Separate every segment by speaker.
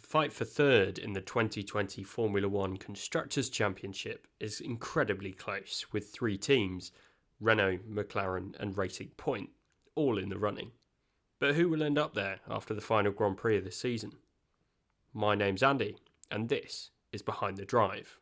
Speaker 1: fight for third in the 2020 Formula One Constructors' Championship is incredibly close, with three teams, Renault, McLaren and Racing Point, all in the running. But who will end up there after the final Grand Prix of the season? My name's Andy, and this is Behind the Drive.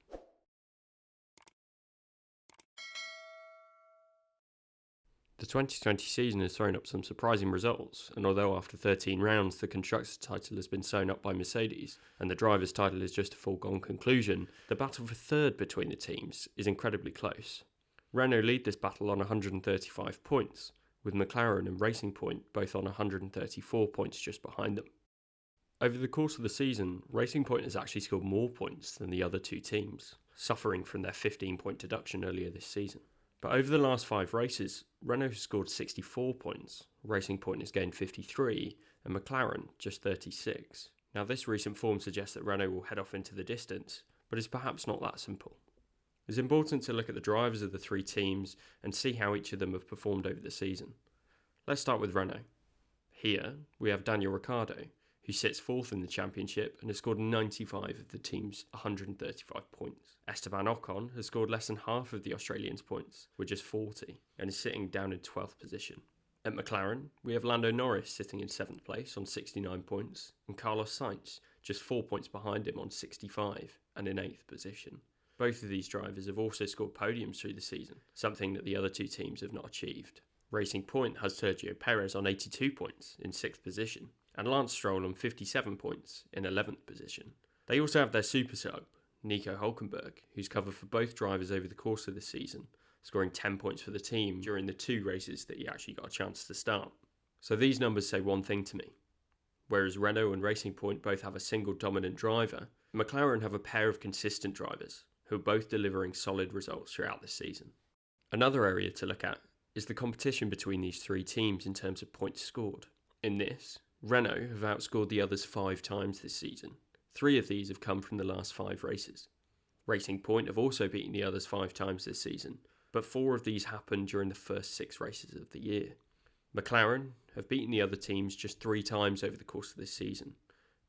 Speaker 1: The 2020 season has thrown up some surprising results, and although after 13 rounds the Constructors' title has been sewn up by Mercedes, and the Drivers' title is just a foregone conclusion, the battle for third between the teams is incredibly close. Renault lead this battle on 135 points, with McLaren and Racing Point both on 134 points just behind them. Over the course of the season, Racing Point has actually scored more points than the other two teams, suffering from their 15-point deduction earlier this season. But over the last 5 races, Renault has scored 64 points, Racing Point has gained 53, and McLaren just 36. Now this recent form suggests that Renault will head off into the distance, but it's perhaps not that simple. It's important to look at the drivers of the three teams and see how each of them have performed over the season. Let's start with Renault. Here, we have Daniel Ricciardo, who sits fourth in the championship and has scored 95 of the team's 135 points. Esteban Ocon has scored less than half of the Australians' points, with just 40, and is sitting down in 12th position. At McLaren, we have Lando Norris sitting in 7th place on 69 points, and Carlos Sainz just 4 points behind him on 65 and in 8th position. Both of these drivers have also scored podiums through the season, something that the other two teams have not achieved. Racing Point has Sergio Perez on 82 points in 6th position, and Lance Stroll on 57 points in 11th position. They also have their super sub, Nico Hülkenberg, who's covered for both drivers over the course of the season, scoring 10 points for the team during the 2 races that he actually got a chance to start. So these numbers say one thing to me. Whereas Renault and Racing Point both have a single dominant driver, McLaren have a pair of consistent drivers, who are both delivering solid results throughout the season. Another area to look at is the competition between these three teams in terms of points scored. In this, Renault have outscored the others 5 times this season. 3 of these have come from the last 5 races. Racing Point have also beaten the others 5 times this season, but 4 of these happened during the first 6 races of the year. McLaren have beaten the other teams just 3 times over the course of this season,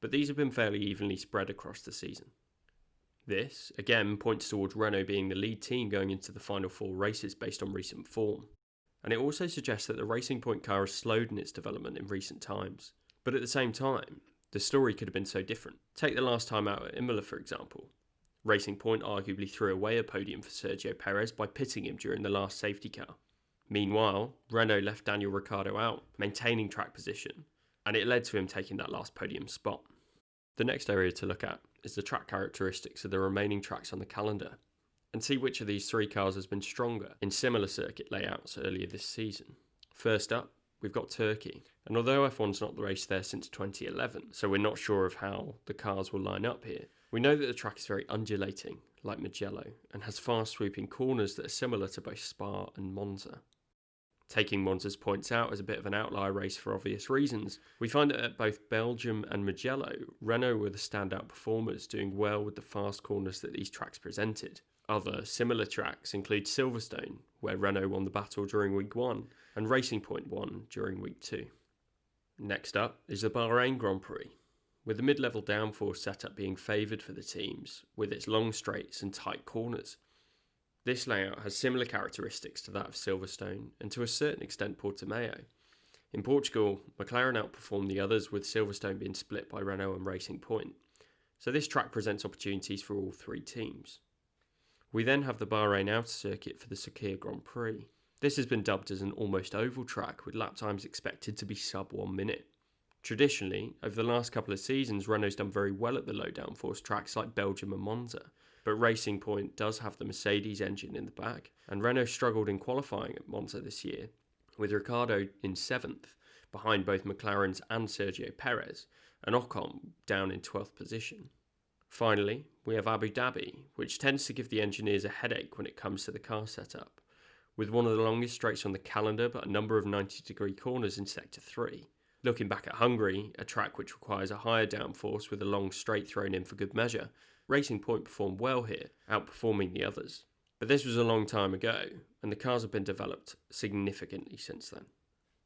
Speaker 1: but these have been fairly evenly spread across the season. This, again, points towards Renault being the lead team going into the final 4 races based on recent form. And it also suggests that the Racing Point car has slowed in its development in recent times. But at the same time, the story could have been so different. Take the last time out at Imola, for example. Racing Point arguably threw away a podium for Sergio Perez by pitting him during the last safety car. Meanwhile, Renault left Daniel Ricciardo out, maintaining track position, and it led to him taking that last podium spot. The next area to look at is the track characteristics of the remaining tracks on the calendar, and see which of these 3 cars has been stronger in similar circuit layouts earlier this season. First up, we've got Turkey, and although F1's not raced there since 2011, so we're not sure of how the cars will line up here, we know that the track is very undulating, like Mugello, and has fast swooping corners that are similar to both Spa and Monza. Taking Monza's points out as a bit of an outlier race for obvious reasons, we find that at both Belgium and Mugello, Renault were the standout performers, doing well with the fast corners that these tracks presented. Other similar tracks include Silverstone, where Renault won the battle during week 1, and Racing Point won during week 2. Next up is the Bahrain Grand Prix, with the mid-level downforce setup being favoured for the teams, with its long straights and tight corners. This layout has similar characteristics to that of Silverstone, and to a certain extent Portimao. In Portugal, McLaren outperformed the others, with Silverstone being split by Renault and Racing Point, so this track presents opportunities for all 3 teams. We then have the Bahrain Outer Circuit for the Sakhir Grand Prix. This has been dubbed as an almost oval track, with lap times expected to be sub 1 minute. Traditionally, over the last couple of seasons, Renault's done very well at the low downforce tracks like Belgium and Monza, but Racing Point does have the Mercedes engine in the back, and Renault struggled in qualifying at Monza this year, with Ricciardo in 7th, behind both McLaren's and Sergio Perez, and Ocon down in 12th position. Finally, we have Abu Dhabi, which tends to give the engineers a headache when it comes to the car setup, with one of the longest straights on the calendar but a number of 90-degree corners in Sector 3. Looking back at Hungary, a track which requires a higher downforce with a long straight thrown in for good measure, Racing Point performed well here, outperforming the others. But this was a long time ago, and the cars have been developed significantly since then.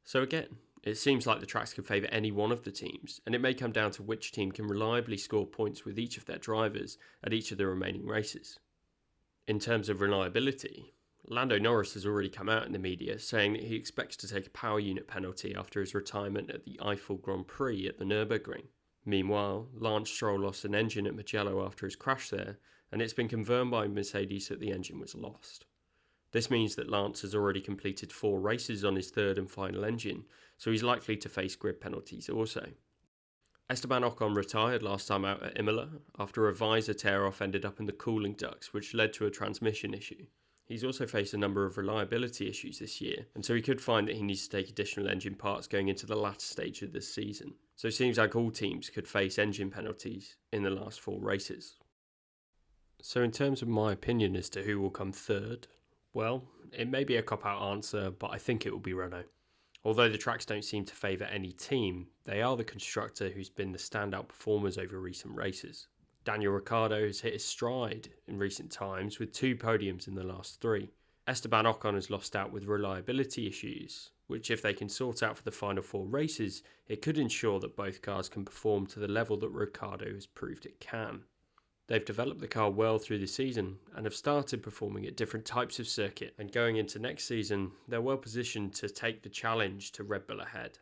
Speaker 1: So again, It seems like the tracks could favour any one of the teams, and it may come down to which team can reliably score points with each of their drivers at each of the remaining races. In terms of reliability, Lando Norris has already come out in the media saying that he expects to take a power unit penalty after his retirement at the Eiffel Grand Prix at the Nürburgring. Meanwhile, Lance Stroll lost an engine at Mugello after his crash there, and it's been confirmed by Mercedes that the engine was lost. This means that Lance has already completed 4 races on his third and final engine, so he's likely to face grid penalties also. Esteban Ocon retired last time out at Imola after a visor tear-off ended up in the cooling ducts, which led to a transmission issue. He's also faced a number of reliability issues this year, and so he could find that he needs to take additional engine parts going into the latter stage of this season. So it seems like all teams could face engine penalties in the last 4 races. So in terms of my opinion as to who will come third, well, it may be a cop-out answer, but I think it will be Renault. Although the tracks don't seem to favour any team, they are the constructor who's been the standout performers over recent races. Daniel Ricciardo has hit his stride in recent times with 2 podiums in the last 3. Esteban Ocon has lost out with reliability issues, which if they can sort out for the final 4 races, it could ensure that both cars can perform to the level that Ricciardo has proved it can. They've developed the car well through the season and have started performing at different types of circuit, and going into next season, they're well positioned to take the challenge to Red Bull ahead.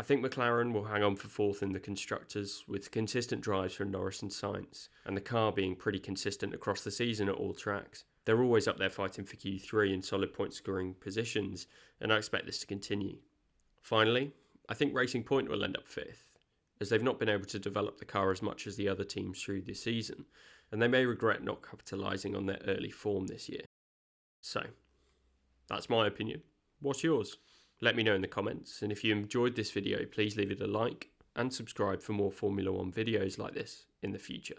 Speaker 1: I think McLaren will hang on for 4th in the constructors with consistent drives from Norris and Sainz, and the car being pretty consistent across the season at all tracks. They're always up there fighting for Q3 in solid point scoring positions, and I expect this to continue. Finally, I think Racing Point will end up 5th, as they've not been able to develop the car as much as the other teams through this season, and they may regret not capitalising on their early form this year. So, that's my opinion. What's yours? Let me know in the comments, and if you enjoyed this video, please leave it a like and subscribe for more Formula 1 videos like this in the future.